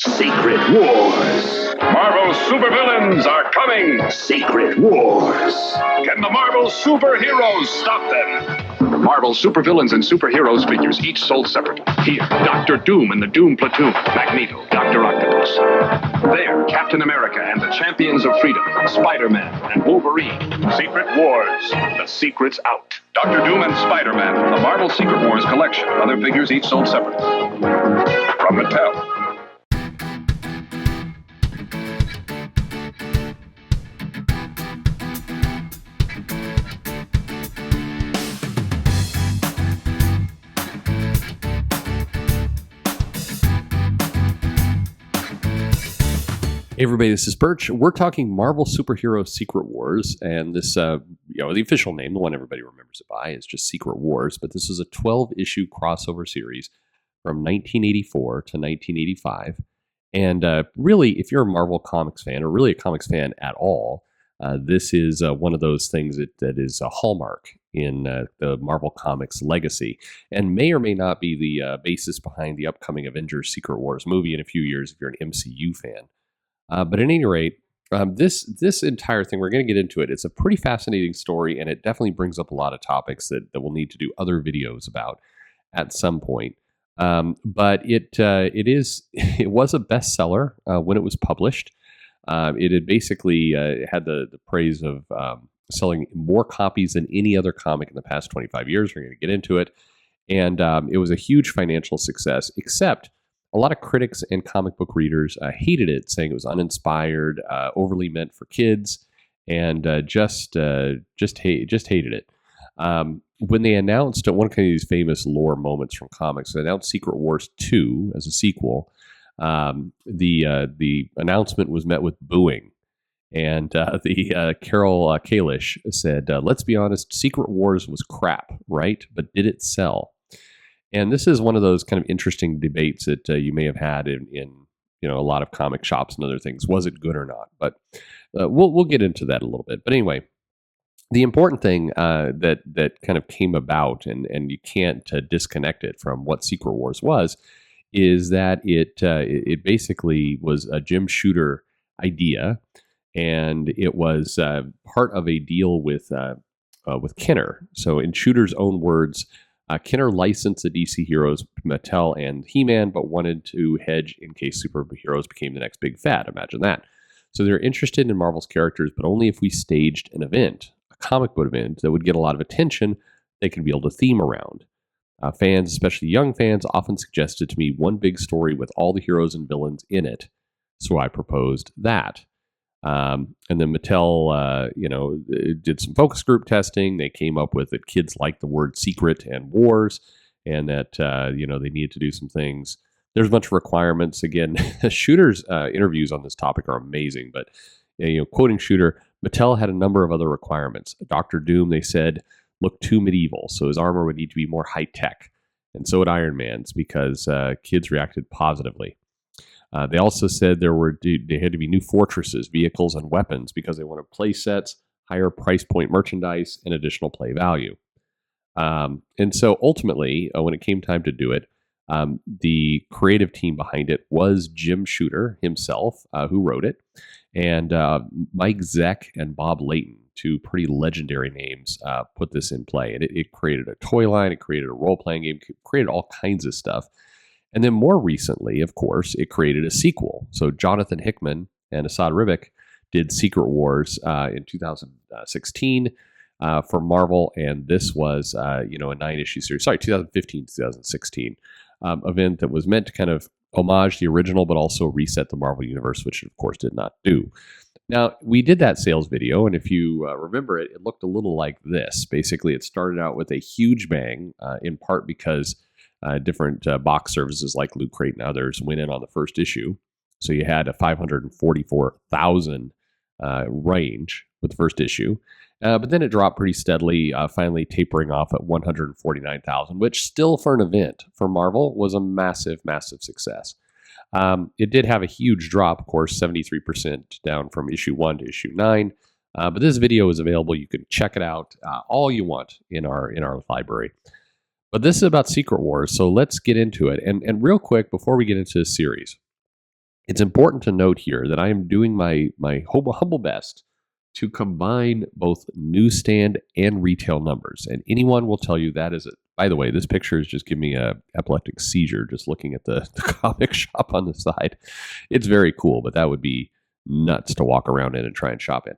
Secret Wars. Marvel supervillains are coming. Secret Wars. Can the Marvel superheroes stop them? Marvel supervillains and superheroes figures, each sold separately. Here, Doctor Doom and the Doom Platoon, Magneto, Dr. Octopus. There, Captain America and the Champions of Freedom, Spider-Man and Wolverine. Secret Wars. The secret's out. Dr. Doom and Spider-Man, the Marvel Secret Wars collection. Other figures each sold separately. From Mattel. Hey everybody, this is Perch. We're talking Marvel Superhero Secret Wars, and this, the official name, the one everybody remembers it by, is just Secret Wars, but this is a 12-issue crossover series from 1984 to 1985, and really, if you're a Marvel Comics fan, or really a comics fan at all, this is one of those things that is a hallmark in the Marvel Comics legacy, and may or may not be the basis behind the upcoming Avengers Secret Wars movie in a few years if you're an MCU fan. But at any rate, this entire thing, we're going to get into it. It's a pretty fascinating story, and it definitely brings up a lot of topics that we'll need to do other videos about at some point. But it was a bestseller when it was published. It had basically had the praise of selling more copies than any other comic in the past 25 years. We're going to get into it. And it was a huge financial success, except a lot of critics and comic book readers hated it, saying it was uninspired, overly meant for kids, and just hated it. When they announced one of these famous lore moments from comics, they announced Secret Wars 2 as a sequel. The announcement was met with booing, and the Carol Kalish said, "Let's be honest, Secret Wars was crap, right? But did it sell?" And this is one of those kind of interesting debates that you may have had in a lot of comic shops and other things. Was it good or not? But we'll get into that a little bit. But anyway, the important thing that kind of came about, and you can't disconnect it from what Secret Wars was, is that it basically was a Jim Shooter idea, and it was part of a deal with Kenner. So in Shooter's own words, Kenner licensed the DC heroes, Mattel and He-Man, but wanted to hedge in case superheroes became the next big fad. Imagine that. So they're interested in Marvel's characters, but only if we staged an event, a comic book event that would get a lot of attention, they could build a theme around. Fans, especially young fans, often suggested to me one big story with all the heroes and villains in it. So I proposed that. And then Mattel, did some focus group testing. They came up with that kids like the word secret and wars, and that, they needed to do some things. There's a bunch of requirements. Again, Shooter's interviews on this topic are amazing, but, quoting Shooter, Mattel had a number of other requirements. Dr. Doom, they said, looked too medieval, so his armor would need to be more high-tech. And so would Iron Man's, because kids reacted positively. They also said they had to be new fortresses, vehicles, and weapons because they wanted play sets, higher price point merchandise, and additional play value. And so ultimately, when it came time to do it, the creative team behind it was Jim Shooter himself, who wrote it, and Mike Zeck and Bob Layton, two pretty legendary names, put this in play. And it created a toy line, it created a role-playing game, it created all kinds of stuff. And then more recently, of course, it created a sequel. So Jonathan Hickman and Asad Ribic did Secret Wars in 2016 for Marvel, and this was a 9-issue series. 2015 to 2016 event that was meant to kind of homage the original, but also reset the Marvel Universe, which it, of course, did not do. Now, we did that sales video, and if you remember it, it looked a little like this. Basically, it started out with a huge bang, in part because different box services like Loot Crate and others went in on the first issue. So you had a 544,000 range with the first issue. But then it dropped pretty steadily, finally tapering off at 149,000, which still for an event for Marvel was a massive, massive success. It did have a huge drop, of course, 73% down from issue 1 to issue 9. But this video is available. You can check it out all you want in our library. But this is about Secret Wars, so let's get into it. And real quick, before we get into the series, It's important to note here that I am doing my humble best to combine both newsstand and retail numbers. And anyone will tell you that is it. By the way, this picture is just giving me a epileptic seizure just looking at the comic shop on the side. It's very cool, but that would be nuts to walk around in and try and shop in.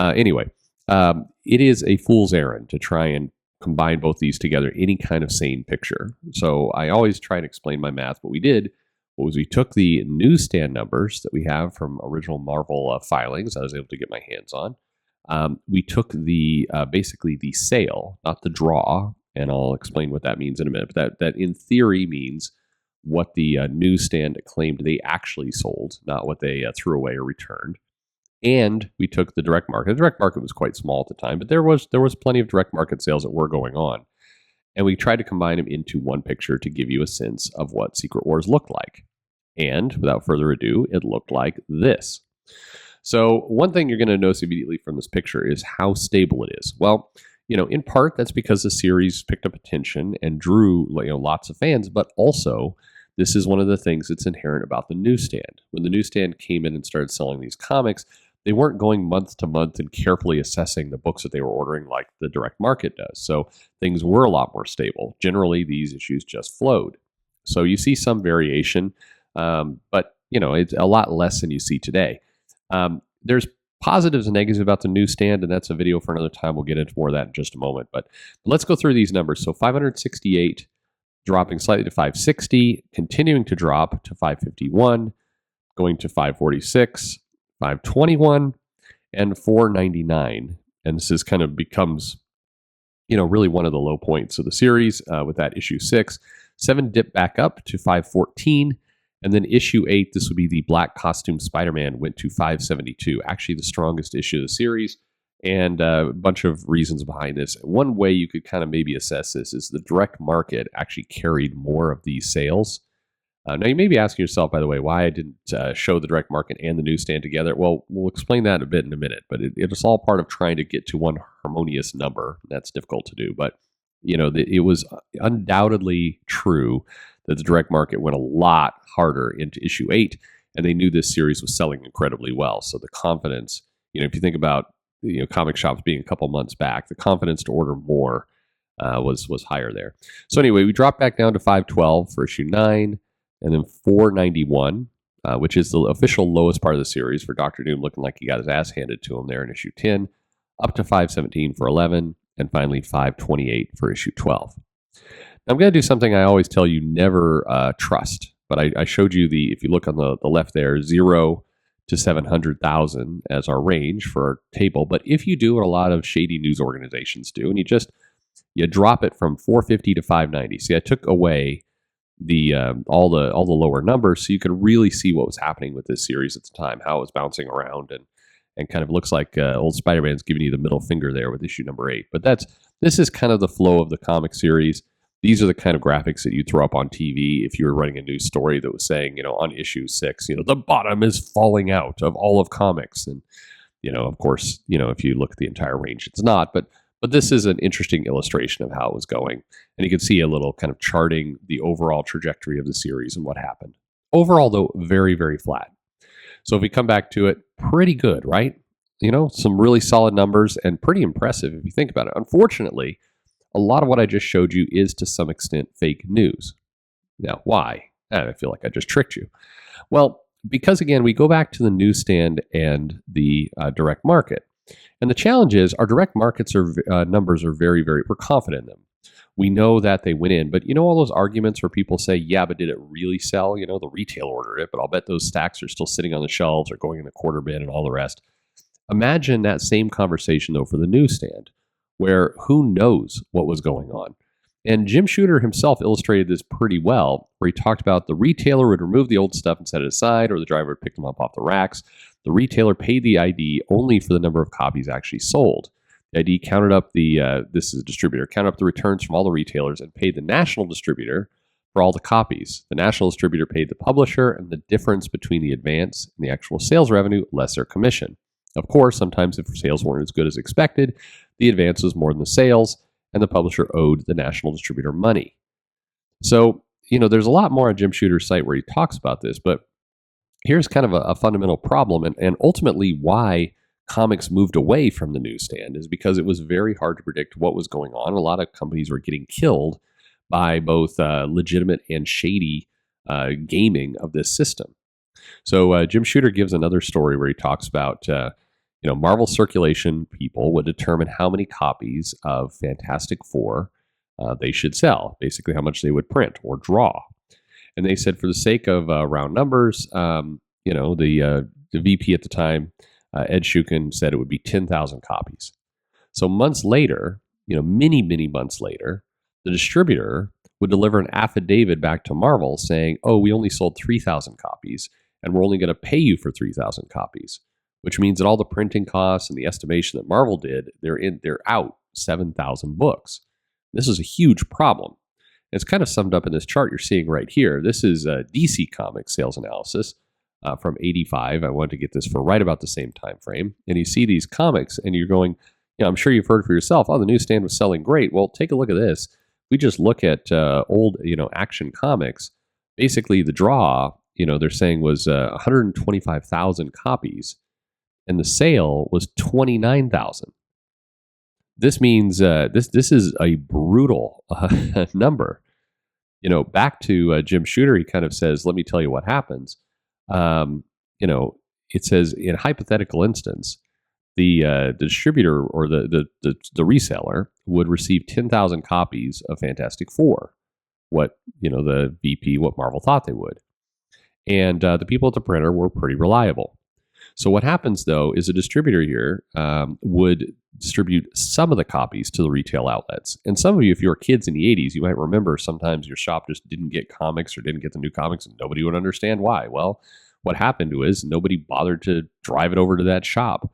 Anyway, it is a fool's errand to try and combine both these together, any kind of sane picture. So I always try and explain my math. What we did was we took the newsstand numbers that we have from original Marvel filings I was able to get my hands on. We took the basically the sale, not the draw, and I'll explain what that means in a minute. But that in theory means what the newsstand claimed they actually sold, not what they threw away or returned. And we took the direct market. The direct market was quite small at the time, but there was plenty of direct market sales that were going on. And we tried to combine them into one picture to give you a sense of what Secret Wars looked like. And without further ado, it looked like this. So one thing you're going to notice immediately from this picture is how stable it is. Well, in part that's because the series picked up attention and drew lots of fans, but also this is one of the things that's inherent about the newsstand. When the newsstand came in and started selling these comics, they weren't going month to month and carefully assessing the books that they were ordering like the direct market does. So things were a lot more stable. Generally, these issues just flowed. So you see some variation, but it's a lot less than you see today. There's positives and negatives about the newsstand, and that's a video for another time. We'll get into more of that in just a moment. But let's go through these numbers. So 568, dropping slightly to 560, continuing to drop to 551, going to 546, 521, and 499. And this is kind of becomes, really one of the low points of the series with that issue 6. 7 dipped back up to 514. And then issue 8, this would be the black costume Spider-Man, went to 572. Actually, the strongest issue of the series. And a bunch of reasons behind this. One way you could kind of maybe assess this is the direct market actually carried more of these sales. Now, you may be asking yourself, by the way, why I didn't show the direct market and the newsstand together. Well, we'll explain that a bit in a minute, but it's all part of trying to get to one harmonious number. That's difficult to do, but it was undoubtedly true that the direct market went a lot harder into issue 8, and they knew this series was selling incredibly well. So the confidence, if you think about comic shops being a couple months back, the confidence to order more was higher there. So anyway, we dropped back down to 512 for issue 9. And then 491, which is the official lowest part of the series for Dr. Doom, looking like he got his ass handed to him there in issue 10, up to 517 for 11, and finally 528 for issue 12. Now, I'm going to do something I always tell you never trust, but I showed you if you look on the left there, 0 to 700,000 as our range for our table. But if you do what a lot of shady news organizations do, and you drop it from 450 to 590. See, I took away all the lower numbers, so you could really see what was happening with this series at the time, how it was bouncing around, and kind of looks like old Spider-Man's giving you the middle finger there with issue number 8. But this is kind of the flow of the comic series. These are the kind of graphics that you throw up on TV if you were running a news story that was saying, on issue 6, the bottom is falling out of all of comics, and of course, if you look at the entire range, it's not, but this is an interesting illustration of how it was going. And you can see a little kind of charting the overall trajectory of the series and what happened. Overall, though, very, very flat. So if we come back to it, pretty good, right? Some really solid numbers and pretty impressive if you think about it. Unfortunately, a lot of what I just showed you is to some extent fake news. Now, why? I feel like I just tricked you. Well, because again, we go back to the newsstand and the direct market. And the challenge is our direct markets numbers are very, very, we're confident in them. We know that they went in, but all those arguments where people say, yeah, but did it really sell? The retail ordered it, but I'll bet those stacks are still sitting on the shelves or going in the quarter bin and all the rest. Imagine that same conversation, though, for the newsstand, where who knows what was going on. And Jim Shooter himself illustrated this pretty well, where he talked about the retailer would remove the old stuff and set it aside, or the driver would pick them up off the racks. The retailer paid the ID only for the number of copies actually sold. The ID counted up this is a distributor, counted up the returns from all the retailers and paid the national distributor for all the copies. The national distributor paid the publisher, and the difference between the advance and the actual sales revenue less their commission. Of course, sometimes if sales weren't as good as expected, the advance was more than the sales, and the publisher owed the national distributor money. So, there's a lot more on Jim Shooter's site where he talks about this, but here's kind of a fundamental problem, and ultimately why comics moved away from the newsstand is because it was very hard to predict what was going on. A lot of companies were getting killed by both legitimate and shady gaming of this system. So Jim Shooter gives another story where he talks about Marvel circulation people would determine how many copies of Fantastic Four they should sell, basically how much they would print or draw. And they said, for the sake of round numbers, the VP at the time, Ed Shukin, said it would be 10,000 copies. So months later, many months later, the distributor would deliver an affidavit back to Marvel saying, oh, we only sold 3,000 copies, and we're only going to pay you for 3,000 copies, which means that all the printing costs and the estimation that Marvel did, they're out 7,000 books. This is a huge problem. It's kind of summed up in this chart you're seeing right here. This is DC Comics sales analysis from 85. I wanted to get this for right about the same time frame. And you see these comics and you're going, I'm sure you've heard for yourself, oh, the newsstand was selling great. Well, take a look at this. We just look at old, Action Comics. Basically, the draw, they're saying was 125,000 copies, and the sale was 29,000. This means this is a brutal number. Back to Jim Shooter, he kind of says, let me tell you what happens. It says, in a hypothetical instance, the distributor or the reseller would receive 10,000 copies of Fantastic Four, what Marvel thought they would. And the people at the printer were pretty reliable. So what happens, though, is a distributor here would distribute some of the copies to the retail outlets. And some of you, if you were kids in the 80s, you might remember sometimes your shop just didn't get comics or didn't get the new comics, and nobody would understand why. Well, what happened was nobody bothered to drive it over to that shop.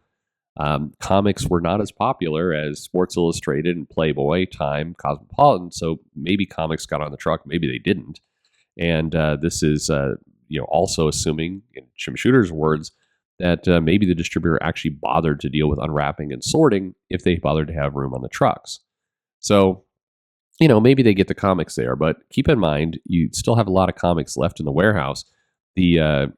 Comics were not as popular as Sports Illustrated and Playboy, Time, Cosmopolitan, so maybe comics got on the truck, maybe they didn't. And this is also assuming, in Jim Shooter's words, that maybe the distributor actually bothered to deal with unwrapping and sorting if they bothered to have room on the trucks. So, maybe they get the comics there, but keep in mind, you still have a lot of comics left in the warehouse. The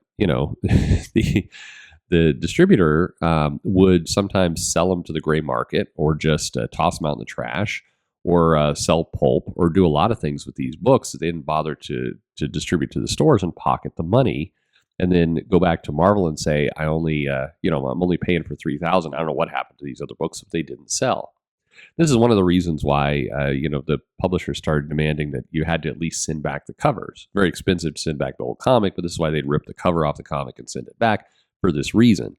the distributor would sometimes sell them to the gray market, or just toss them out in the trash, or sell pulp, or do a lot of things with these books that they didn't bother to distribute to the stores and pocket the money. And then go back to Marvel and say, I'm only paying for 3,000. I don't know what happened to these other books if they didn't sell. This is one of the reasons why, the publisher started demanding that you had to at least send back the covers. Very expensive to send back the old comic, but this is why they'd rip the cover off the comic and send it back for this reason.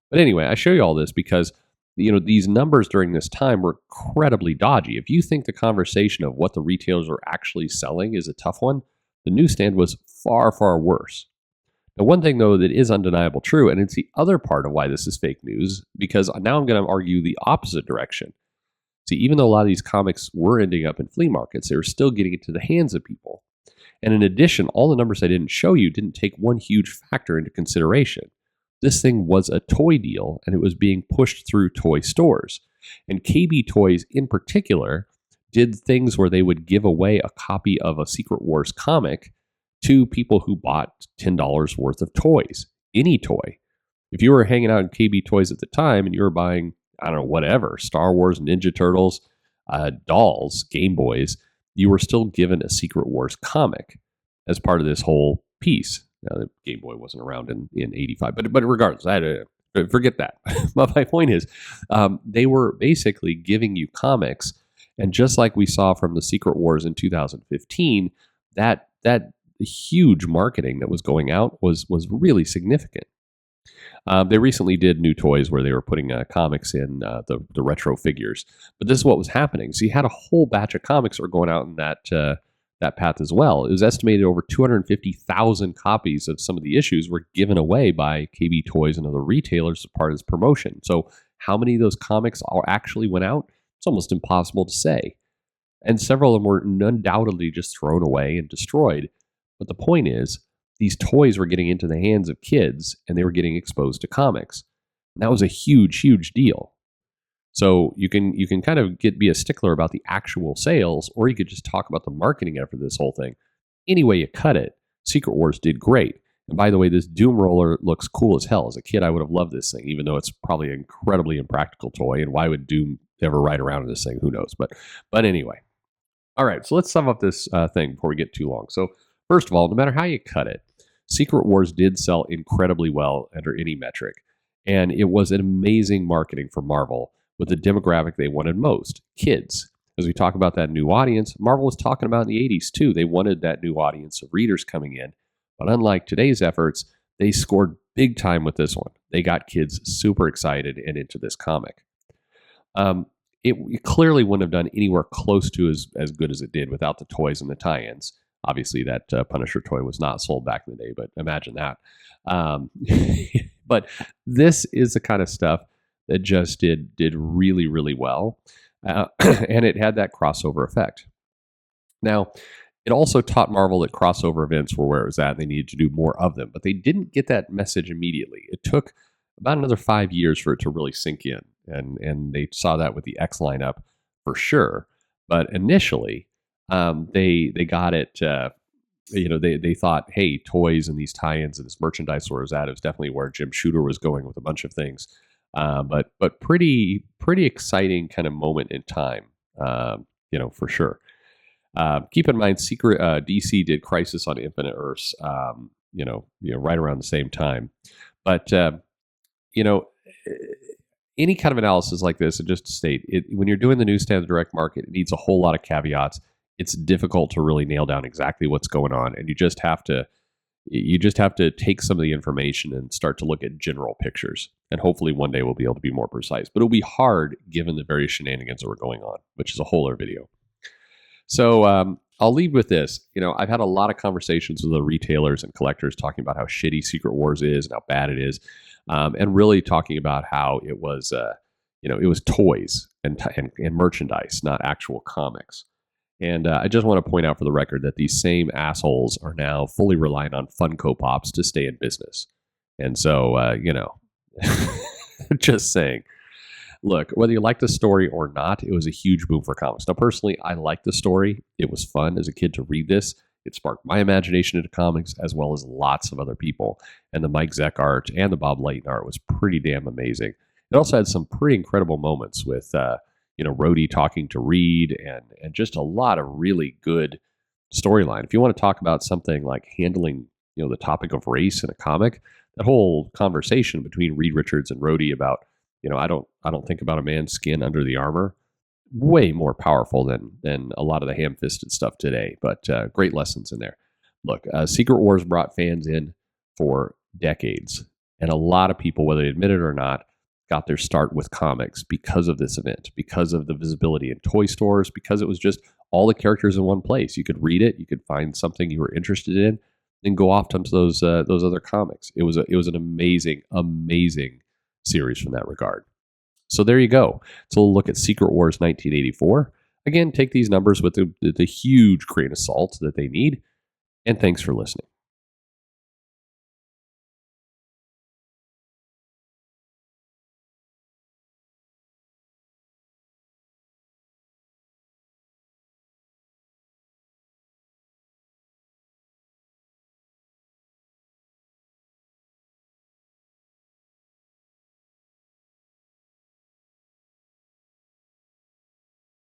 But anyway, I show you all this because, these numbers during this time were incredibly dodgy. If you think the conversation of what the retailers are actually selling is a tough one, the newsstand was far, far worse. Now, one thing, though, that is undeniable true, and it's the other part of why this is fake news, because now I'm going to argue the opposite direction. See, even though a lot of these comics were ending up in flea markets, they were still getting into the hands of people. And in addition, all the numbers I didn't show you didn't take one huge factor into consideration. This thing was a toy deal, and it was being pushed through toy stores. And KB Toys, in particular, did things where they would give away a copy of a Secret Wars comic to people who bought $10 worth of toys, any toy. If you were hanging out in KB Toys at the time and you were buying, I don't know, whatever, Star Wars, Ninja Turtles, dolls, Game Boys, you were still given a Secret Wars comic as part of this whole piece. Now, the Game Boy wasn't around in 85, but regardless, forget that. But my point is, they were basically giving you comics, and just like we saw from the Secret Wars in 2015, that huge marketing that was going out was really significant. They recently did new toys where they were putting comics in the retro figures, but this is what was happening. So you had a whole batch of comics that were going out in that path as well. It was estimated over 250,000 copies of some of the issues were given away by KB Toys and other retailers as part of this promotion. So how many of those comics actually went out? It's almost impossible to say. And several of them were undoubtedly just thrown away and destroyed. But the point is, these toys were getting into the hands of kids, and they were getting exposed to comics. And that was a huge, huge deal. So you can kind of be a stickler about the actual sales, or you could just talk about the marketing effort of this whole thing. Any way you cut it, Secret Wars did great. And by the way, this Doom roller looks cool as hell. As a kid, I would have loved this thing, even though it's probably an incredibly impractical toy. And why would Doom ever ride around in this thing? Who knows? But anyway. All right, so let's sum up this thing before we get too long. So first of all, no matter how you cut it, Secret Wars did sell incredibly well under any metric. And it was an amazing marketing for Marvel with the demographic they wanted most, kids. As we talk about that new audience, Marvel was talking about in the 80s too. They wanted that new audience of readers coming in. But unlike today's efforts, they scored big time with this one. They got kids super excited and into this comic. It clearly wouldn't have done anywhere close to as good as it did without the toys and the tie-ins. Obviously, that Punisher toy was not sold back in the day, but imagine that. But this is the kind of stuff that just did really, really well. And it had that crossover effect. Now, it also taught Marvel that crossover events were where it was at. They needed to do more of them, but they didn't get that message immediately. It took about another 5 years for it to really sink in. And they saw that with the X lineup for sure. But initially, they got it. They thought, hey, toys and these tie-ins and this merchandise where it was at. It was definitely where Jim Shooter was going with a bunch of things. But pretty exciting kind of moment in time. For sure. Keep in mind, DC did Crisis on Infinite Earths. Right around the same time. But any kind of analysis like this, and just to state, when you're doing the newsstand direct market, it needs a whole lot of caveats. It's difficult to really nail down exactly what's going on, and you just have to take some of the information and start to look at general pictures. And hopefully one day we'll be able to be more precise. But it'll be hard given the various shenanigans that were going on, which is a whole other video. So I'll leave with this. I've had a lot of conversations with the retailers and collectors talking about how shitty Secret Wars is and how bad it is. And really talking about how it was, it was toys and merchandise, not actual comics. And I just want to point out for the record that these same assholes are now fully reliant on Funko Pops to stay in business. And so, just saying, look, whether you like the story or not, it was a huge boom for comics. Now, personally, I liked the story. It was fun as a kid to read this. It sparked my imagination into comics as well as lots of other people. And the Mike Zeck art and the Bob Layton art was pretty damn amazing. It also had some pretty incredible moments with, Rhodey talking to Reed and just a lot of really good storyline. If you want to talk about something like handling, the topic of race in a comic, that whole conversation between Reed Richards and Rhodey about, I don't think about a man's skin under the armor. Way more powerful than a lot of the ham-fisted stuff today, but great lessons in there. Look, Secret Wars brought fans in for decades, and a lot of people, whether they admit it or not, got their start with comics because of this event, because of the visibility in toy stores, because it was just all the characters in one place. You could read it, you could find something you were interested in, and go off onto those other comics. It was an amazing series from that regard. So there you go. So we'll look at Secret Wars 1984. Again, take these numbers with the huge grain of salt that they need. And thanks for listening.